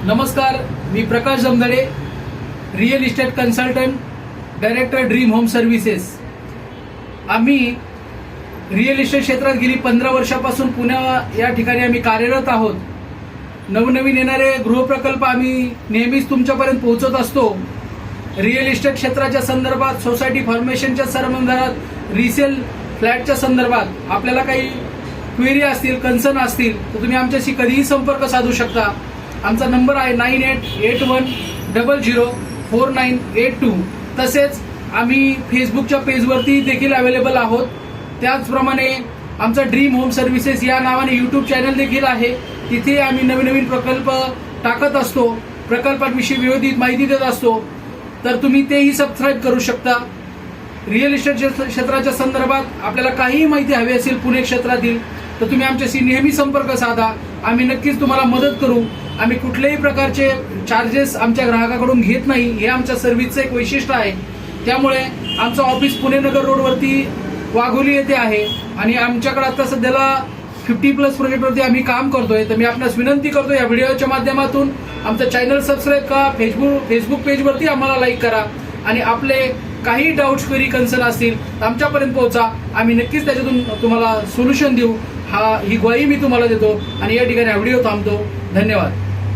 नमस्कार, मी Prakash Jamdade, real estate consultant, director dream home services. आम्ही रिअल इस्टेट क्षेत्रात गेली 15 वर्षापासून पुण्या या ठिकाणी आम्ही कार्यरत आहोत। नवनवीन येणारे गृहप्रकल्प आम्ही नेहमीच तुमच्यापर्यंत पोहोचत असतो। रिअल इस्टेट क्षेत्राच्या संदर्भात, सोसायटी फॉर्मेशनच्या संदर्भात, रिसेल फ्लॅटच्या संदर्भात आपल्याला काही क्वेरी असतील, कन्सर्न असतील तर तुम्ही आमच्याशी कधीही संपर्क साधू शकता। आमचा नंबर आहे 9881004982। तसेच आम्ही फेसबुकच्या पेजवरती देखील अवेलेबल आहोत। त्याचप्रमाणे आमचा ड्रीम होम सर्व्हिसेस या नावाने यूट्यूब चॅनल देखील आहे। तिथे आम्ही नवीन प्रकल्प टाकत असतो, प्रकल्पांविषयी व्यवस्थित माहिती देत असतो, तर तुम्ही तेही सबस्क्राईब करू शकता। रिअल इस्टेट क्षेत्राच्या संदर्भात आपल्याला काहीही माहिती हवी असेल पुणे क्षेत्रातील तर तुम्ही आमच्याशी नेहमी संपर्क साधा। आम्ही नक्कीच तुम्हाला मदत करू। आम्ही कुठल्याही प्रकारचे चार्जेस आमच्या ग्राहकाकडून घेत नाही, हे आमच्या सर्व्हिसचं एक वैशिष्ट्य आहे। त्यामुळे आमचं ऑफिस पुणे नगर रोडवरती वाघोली येथे आहे आणि आमच्याकडे आता सध्याला 50+ प्रोजेक्टवरती आम्ही काम करतोय। तर मी आपणास विनंती करतो, या व्हिडिओच्या माध्यमातून आमचं चॅनल सबस्क्राईब करा, फेसबुक पेजवरती आम्हाला लाईक करा आणि आपले काही डाऊट्स, क्वेरी, कन्सर्न असतील तर आमच्यापर्यंत पोहोचा। आम्ही नक्कीच त्याच्यातून तुम्हाला सोल्युशन देऊ, ही ग्वाही मी तुम्हाला देतो आणि या ठिकाणी हा व्हिडिओ थांबतो। धन्यवाद।